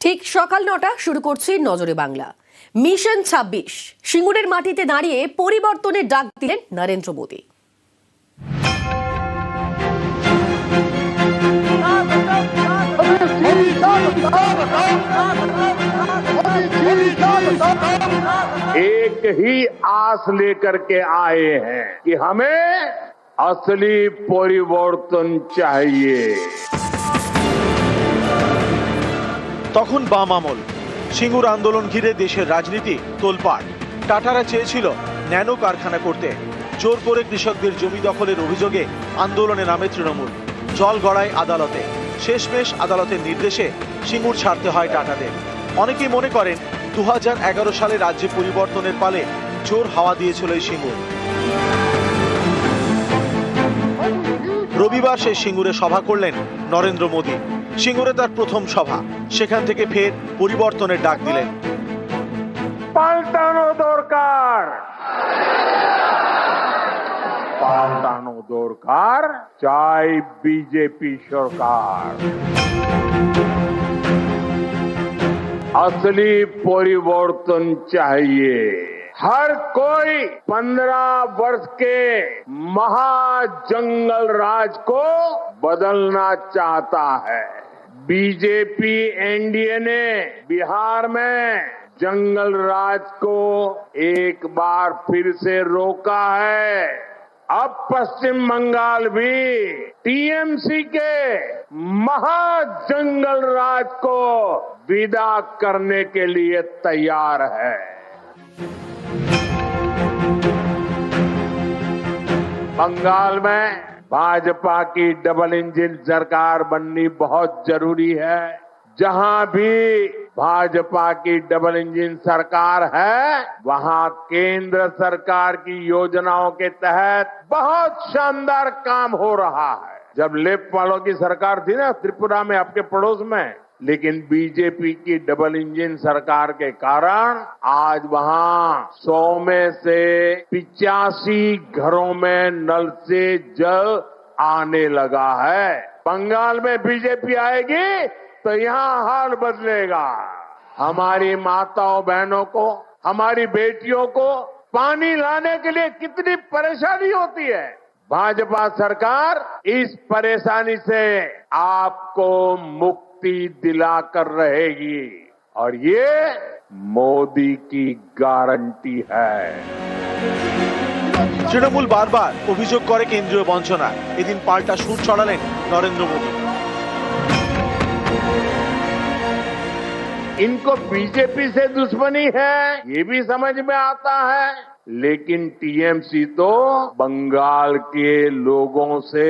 ঠিক সকাল ৯টা শুরু করছি নজরে বাংলা। মিশন ২৬ সিঙ্গুরের মাটিতে দাঁড়িয়ে পরিবর্তনের ডাক দিলেন নরেন্দ্র মোদী। एक ही आस लेकर के आए हैं कि हमें असली परिवर्तन चाहिए। তখন বাম আমল, সিঙ্গুর আন্দোলন ঘিরে দেশের রাজনীতি তোলপাড়। টাটারা চেয়েছিল ন্যানো কারখানা করতে, জোর করে কৃষকদের জমি দখলের অভিযোগে আন্দোলনে নামে তৃণমূল। জল গড়ায় আদালতে, শেষমেশ আদালতের নির্দেশে সিঙ্গুর ছাড়তে হয় টাটাদের। অনেকেই মনে করেন 2011 সালে রাজ্যে পরিবর্তনের পালে জোর হাওয়া দিয়েছিল এই সিঙ্গুর। রবিবার সেই সিঙ্গুরে সভা করলেন নরেন্দ্র মোদী। সিঙ্গুরে তার প্রথম সভা, সেখান থেকে ফের পরিবর্তনের ডাক দিলেন। পাল্টানো দরকার, পাল্টানো দরকার, চাই बीजेपी सरकार। असली परिवर्तन चाहिए। हर कोई 15 वर्ष के महाजंगल राज को बदलना चाहता है। बीजेपी एनडीए ने बिहार में जंगल राज को एक बार फिर से रोका है। अब पश्चिम बंगाल भी टीएमसी के महाजंगल राज को विदा करने के लिए तैयार है। बंगाल में भाजपा की डबल इंजन सरकार बननी बहुत जरूरी है। जहां भी भाजपा की डबल इंजन सरकार है, वहां केंद्र सरकार की योजनाओं के तहत बहुत शानदार काम हो रहा है। जब लेफ्ट वालों की सरकार थी ना त्रिपुरा में, आपके पड़ोस में, लेकिन बीजेपी की डबल इंजन सरकार के कारण आज वहां 100 में से 85 घरों में नल से जल आने लगा है। बंगाल में बीजेपी आएगी तो यहाँ हाल बदलेगा। हमारी माताओं बहनों को, हमारी बेटियों को पानी लाने के लिए कितनी परेशानी होती है। भाजपा सरकार इस परेशानी से आपको मुक्ति दिलाकर रहेगी और ये मोदी की गारंटी है। তৃণমূল বারবার অভিযোগ করে কেন্দ্রীয় বঞ্চনা। এদিন পাল্টা সুর চড়ালেন নরেন্দ্র মোদী। इनको बीजेपी से दुश्मनी है, ये भी समझ में आता है, लेकिन टीएमसी तो बंगाल के लोगों से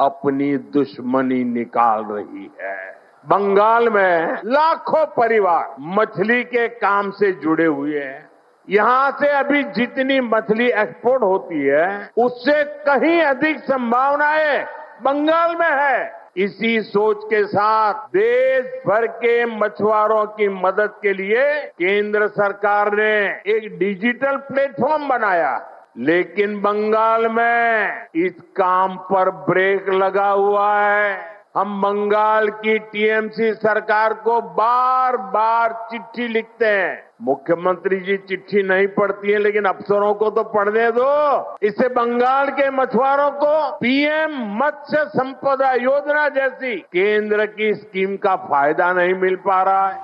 अपनी दुश्मनी निकाल रही है। बंगाल में लाखों परिवार मछली के काम से जुड़े हुए हैं। यहाँ से अभी जितनी मछली एक्सपोर्ट होती है, उससे कहीं अधिक संभावनाएं बंगाल में है। इसी सोच के साथ देश भर के मछुआरों की मदद के लिए केंद्र सरकार ने एक डिजिटल प्लेटफॉर्म बनाया, लेकिन बंगाल में इस काम पर ब्रेक लगा हुआ है। हम बंगाल की टीएमसी सरकार को बार बार चिट्ठी लिखते हैं। मुख्यमंत्री जी चिट्ठी नहीं पढ़ती है, लेकिन अफसरों को तो पढ़ने दो। इससे बंगाल के मछुआरों को पीएम मत्स्य संपदा योजना जैसी केंद्र की स्कीम का फायदा नहीं मिल पा रहा है।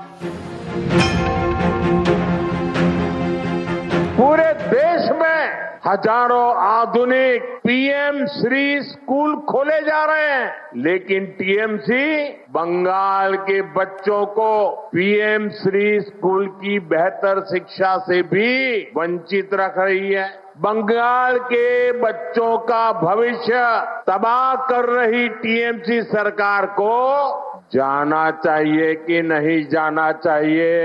पूरे देश में हजारों आधुनिक पीएम श्री स्कूल खोले जा रहे हैं, लेकिन टीएमसी बंगाल के बच्चों को पीएम श्री स्कूल की बेहतर शिक्षा से भी वंचित रख रही है। बंगाल के बच्चों का भविष्य तबाह कर रही टीएमसी सरकार को जाना चाहिए कि नहीं जाना चाहिए?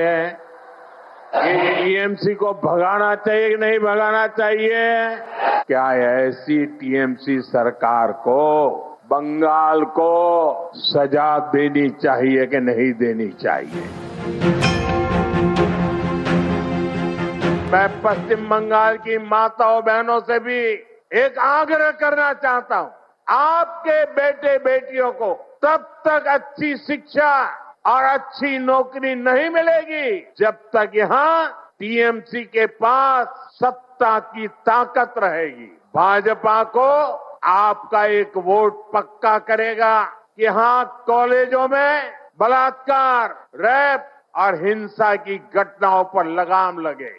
टीएमसी को भगाना चाहिए कि नहीं भगाना चाहिए? क्या ऐसी टीएमसी सरकार को बंगाल को सजा देनी चाहिए कि नहीं देनी चाहिए? मैं पश्चिम बंगाल की माताओं बहनों से भी एक आग्रह करना चाहता हूं। आपके बेटे बेटियों को तब तक अच्छी शिक्षा और अच्छी नौकरी नहीं मिलेगी जब तक यहाँ टीएमसी के पास सत्ता की ताकत रहेगी। भाजपा को आपका एक वोट पक्का करेगा कि यहाँ कॉलेजों में बलात्कार, रेप और हिंसा की घटनाओं पर लगाम लगे।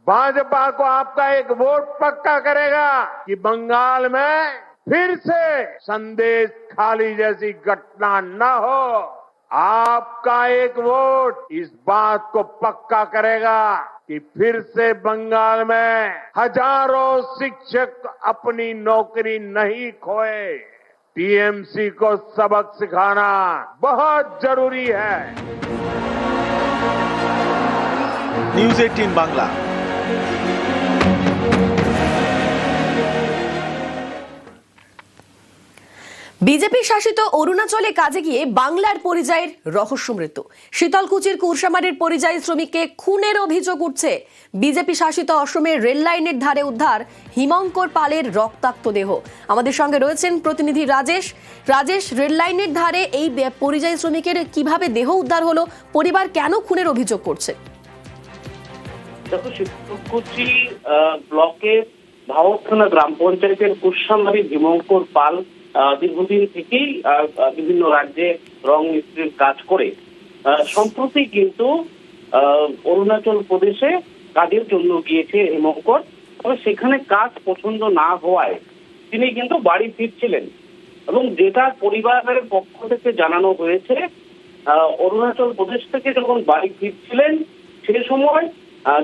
भाजपा को आपका एक वोट पक्का करेगा कि बंगाल में फिर से संदेश खाली जैसी घटना न हो। आपका एक वोट इस बात को पक्का करेगा कि फिर से बंगाल में हजारों शिक्षक अपनी नौकरी नहीं खोए। टीएमसी को सबक सिखाना बहुत जरूरी है। নিউজ 18 বাংলা। বিজেপি শাসিত অরুণাচলে কাজে গিয়ে বাংলার পরিযায়ীর রহস্য মৃত্যু। শীতলকুচির কুরসামারির পরিযায়ী শ্রমিককে খুনের অভিযোগ উঠছে। বিজেপি শাসিত অসমের রেল লাইনের ধারে উদ্ধার হিমঙ্কর পালের রক্তাক্ত দেহ। আমাদের সঙ্গে রয়েছেন প্রতিনিধি রাজেশ, রেল লাইনের ধারে এই পরিযায়ী শ্রমিকের কিভাবে দেহ উদ্ধার হলো, পরিবার কেন খুনের অভিযোগ করছে? দেখো, শীতলকুচি ব্লকের ভাওয়াখানা গ্রাম পঞ্চায়েতের কুরসামারি হিমঙ্কর পাল দীর্ঘদিন থেকেই বিভিন্ন রাজ্যে রং মিস্ত্রির কাজ করে সম্প্রতি কিন্তু অরুণাচল প্রদেশে কাজের জন্য গিয়েছে হিমঙ্কর। তবে সেখানে কাজ পছন্দ না হওয়ায় তিনি কিন্তু বাড়ি ফিরছিলেন এবং যেটা পরিবারের পক্ষ থেকে জানানো হয়েছে, অরুণাচল প্রদেশ থেকে যখন বাড়ি ফিরছিলেন সে সময়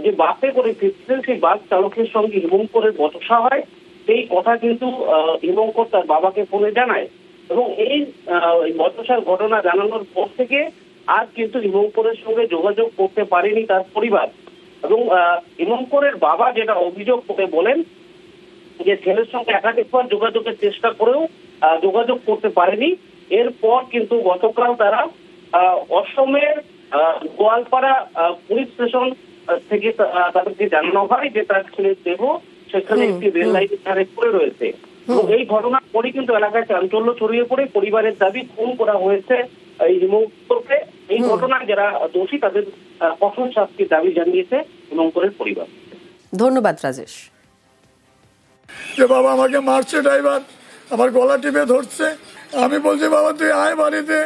যে বাসে করে ফিরছিলেন সেই বাস চালকের সঙ্গে হিমঙ্করের বচসা হয়। সেই কথা কিন্তু হিমঙ্কর তার বাবাকে ফোনে জানায় এবং এই বচসার ঘটনা জানানোর পর থেকে আর কিন্তু হিমঙ্করের সঙ্গে যোগাযোগ করতে পারেনি তার পরিবার। এবং হিমঙ্করের বাবা যেটা অভিযোগ করে বলেন যে ছেলের সঙ্গে একাধিকবার যোগাযোগের চেষ্টা করেও যোগাযোগ করতে পারেনি। এরপর কিন্তু গতকাল তারা অসমের গোয়ালপাড়া পুলিশ স্টেশন থেকে তাদেরকে জানানো হয় যে তার ছেলের দেহ সেখানে একটি রেল লাইনের ধারে পড়ে রয়েছে। এবং এই ঘটনার পরে কিন্তু এলাকায় চাঞ্চল্য ছড়িয়ে পড়ে পরিবারের দাবি খুন করা হয়েছে এই হিমঙ্করকে। এই ঘটনায় যারা দোষী তাদের কঠোর শাস্তির দাবি জানিয়েছে হিমঙ্করের পরিবার। ধন্যবাদ রাজেশ। যে বাবা আমাকে মারছে, ড্রাইভার আমার গলা টিপে ধরছে, আমি বলছি বাবা তুই আয় বাড়িতে।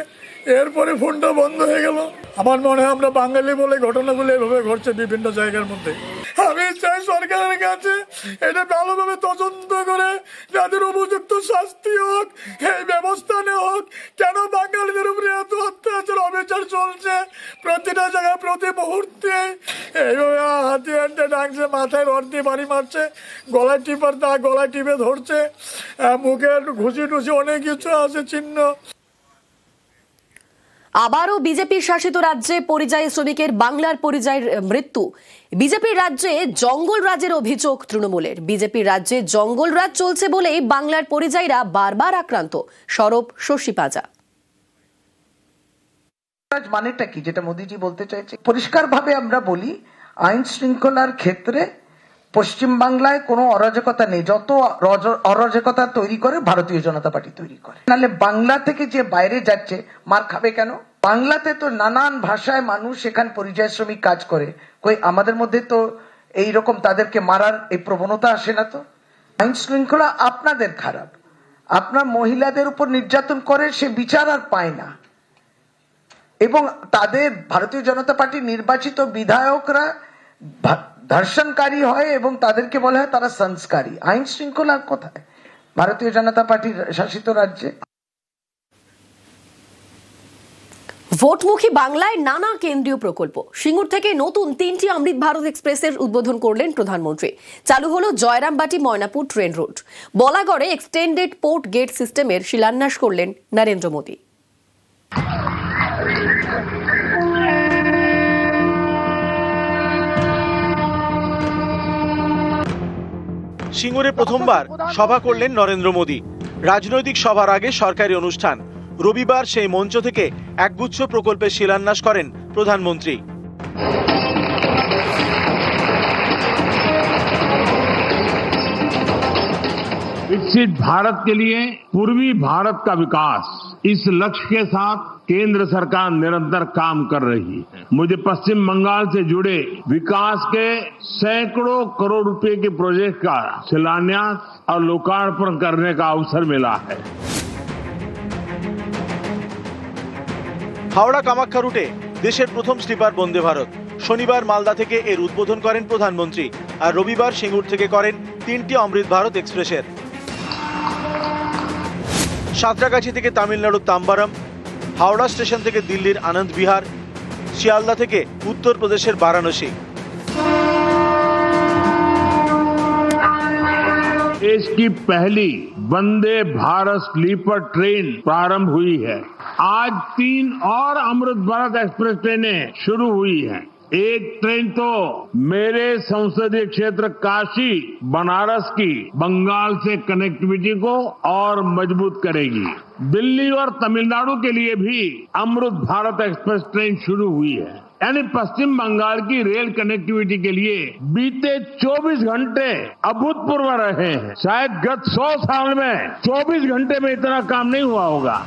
এরপরে ফোনটা বন্ধ হয়ে গেল। আমার মনে হয় আমরা বাঙালি বলে ঘটনাগুলো এভাবে ঘটছে বিভিন্ন জায়গার মধ্যে। আমি চাই সরকারের কাছে এটা ভালোভাবে তদন্ত করে যাদের উপযুক্ত শাস্তি হোক, এই ব্যবস্থা নেওয়া হোক। কেন বাঙালিদের উপরে এত অত্যাচার অবিচার চলছে প্রতিটা জায়গায় প্রতি মুহূর্তে? এইভাবে হাতিয়ার ডাকছে, মাথায় রড দিয়ে বাড়ি মারছে, গলায় টিপে ধরছে, মুখে ঘুষি টুসি অনেক কিছু আছে চিহ্ন। আবারও বিজেপির শাসিত রাজ্যে পরিযায়ী শ্রমিকের বাংলার পরিযায়ীর মৃত্যু। বিজেপির রাজ্যে জঙ্গল রাজের অভিযোগ তৃণমূলের। বিজেপির রাজ্যে জঙ্গল রাজ চলছে বলেই বাংলার পরিযায়ীরা বারবার আক্রান্ত। সরব শশী পাজা। মানেটা কি যেটা মোদিজি বলতে চাইছে? পরিষ্কার ভাবে আমরা বলি আইন শৃঙ্খলার ক্ষেত্রে পশ্চিম বাংলায় কোনো অরাজকতা নেই। যত অরাজকতা তৈরি করে ভারতীয় জনতা পার্টি তৈরি করে। নাহলে বাংলা থেকে যে বাইরে যাচ্ছে মার খাবে কেন? বাংলাতে তো নানান ভাষায় মানুষ এখানে পরিযায়ী শ্রমিক কাজ করে, কই আমাদের মধ্যে তো এইরকম তাদেরকে মারার এই প্রবণতা আসে না। তো আইন শৃঙ্খলা আপনাদের খারাপ, আপনার মহিলাদের উপর নির্যাতন করে সে বিচার আর পায় না। এবং তাদের ভারতীয় জনতা পার্টির নির্বাচিত বিধায়করা ধর্ষণকারী হয় এবং তাদেরকে বলা হয় তারা সংস্কারী। আইন শৃঙ্খলা কোথায় ভারতীয় জনতা পার্টির শাসিত রাজ্যে? ভোটমুখী বাংলায় নানা কেন্দ্রীয় প্রকল্প। সিঙ্গুর থেকে নতুন 3টি অমৃত ভারত এক্সপ্রেসের উদ্বোধন করলেন প্রধানমন্ত্রী। চালু হলো জয়রামবাটি ময়নাপুর ট্রেন রুট। বলাগড়ে এক্সটেন্ডেড পোর্ট গেট সিস্টেমের শিলান্যাস করলেন নরেন্দ্র মোদী। সিঙ্গুরে প্রথমবার সভা করলেন নরেন্দ্র মোদী। রাজনৈতিক সভার আগে সরকারি অনুষ্ঠান। রবিবার সেই মঞ্চ থেকে একগুচ্ছ প্রকল্পের শিলান্যাস করেন প্রধানমন্ত্রী। विकसित भारत के लिए पूर्वी भारत का विकास, इस लक्ष्य के साथ केंद्र सरकार निरंतर काम कर रही है। मुझे पश्चिम बंगाल से जुड़े विकास के सैकड़ों करोड़ रुपए के प्रोजेक्ट का शिलान्यास और लोकार्पण करने का अवसर मिला है। হাওড়া কামাখ্যা রুটে দেশের প্রথম স্লিপার বন্দে ভারত। শনিবার মালদা থেকে এর উদ্বোধন করেন প্রধানমন্ত্রী, আর রবিবার সিঙ্গুর থেকে করেন 3টি অমৃত ভারত এক্সপ্রেসের। সাঁতরাগাছি থেকে তামিলনাড়ুর তাম্বারাম, হাওড়া স্টেশন থেকে দিল্লির আনন্দ বিহার, শিয়ালদা থেকে উত্তরপ্রদেশের বারাণসী। देश की पहली वंदे भारत स्लीपर ट्रेन प्रारंभ हुई है। आज 3 और अमृत भारत एक्सप्रेस ट्रेनें शुरू हुई हैं। एक ट्रेन तो मेरे संसदीय क्षेत्र काशी बनारस की बंगाल से कनेक्टिविटी को और मजबूत करेगी। दिल्ली और तमिलनाडु के लिए भी अमृत भारत एक्सप्रेस ट्रेन शुरू हुई है। यानी पश्चिम बंगाल की रेल कनेक्टिविटी के लिए बीते 24 घंटे अभूतपूर्व रहे हैं। शायद गत 100 साल में 24 घंटे में इतना काम नहीं हुआ होगा।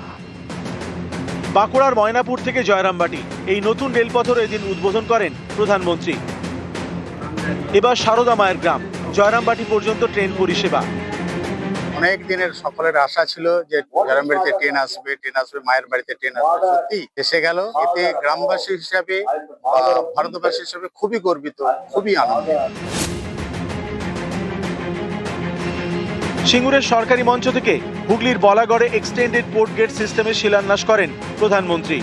বাঁকুড়ার ময়নাপুর থেকে জয়রামবাটি এই নতুন রেলপথের এদিন উদ্বোধন করেন প্রধানমন্ত্রী। এবার সারদা মায়ের গ্রাম জয়রামবাটি পর্যন্ত ট্রেন পরিষেবা। অনেক দিনের সকলের আশা ছিল যে জয়রামবাটিতে ট্রেন আসবে, মায়ের বাড়িতে ট্রেন আসবে। সত্যি এসে গেল। এতে গ্রামবাসী হিসাবে, ভারতবাসী হিসাবে খুবই গর্বিত, খুবই আনন্দিত। সিঙ্গুরের সরকারি মঞ্চ থেকে হুগলির বলাগড়ে এক্সটেন্ডেড পোর্ট গেট সিস্টেমের শিলান্যাস করেন প্রধানমন্ত্রী।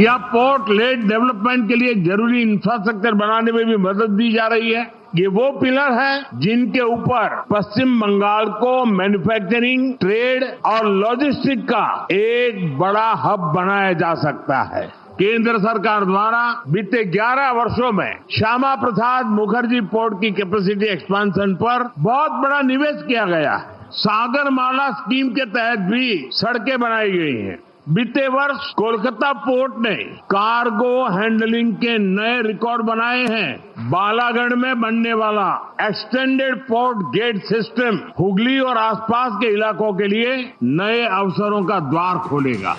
या पोर्ट लेड डेवलपमेंट के लिए जरूरी इंफ्रास्ट्रक्चर बनाने में भी मदद दी जा रही है। ये वो पिलर है जिनके ऊपर पश्चिम बंगाल को मैन्युफैक्चरिंग, ट्रेड और लॉजिस्टिक का एक बड़ा हब बनाया जा सकता है। केंद्र सरकार द्वारा बीते 11 वर्षों में श्यामा प्रसाद मुखर्जी पोर्ट की कैपेसिटी एक्सपेंशन पर बहुत बड़ा निवेश किया गया है। सागरमाला स्कीम के तहत भी सड़कें बनाई गई हैं। बीते वर्ष कोलकाता पोर्ट ने कार्गो हैंडलिंग के नए रिकॉर्ड बनाए हैं। बालागढ़ में बनने वाला extended port gate system Hooghly और आसपास के इलाकों के लिए नए अवसरों का द्वार खोलेगा।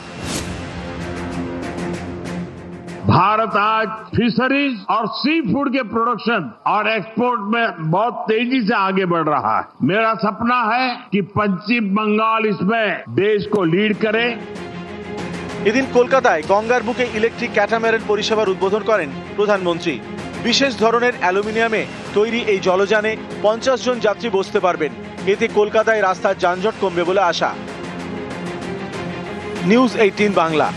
भारत आज फिशरीज और सी फूड के प्रोडक्शन और एक्सपोर्ट में बहुत तेजी से आगे बढ़ रहा है। मेरा सपना है कि पश्चिम बंगाल इसमें देश को लीड करे। এদিন কলকাতায় গঙ্গার বুকে ইলেকট্রিক ক্যাটামারান পরিষেবার উদ্বোধন করেন প্রধানমন্ত্রী। বিশেষ ধরনের অ্যালুমিনিয়ামে তৈরি এই জলযানে 50 জন যাত্রী বসতে পারবেন। এতে কলকাতায় রাস্তার যানজট কমবে বলে আশা। নিউজ 18 বাংলা।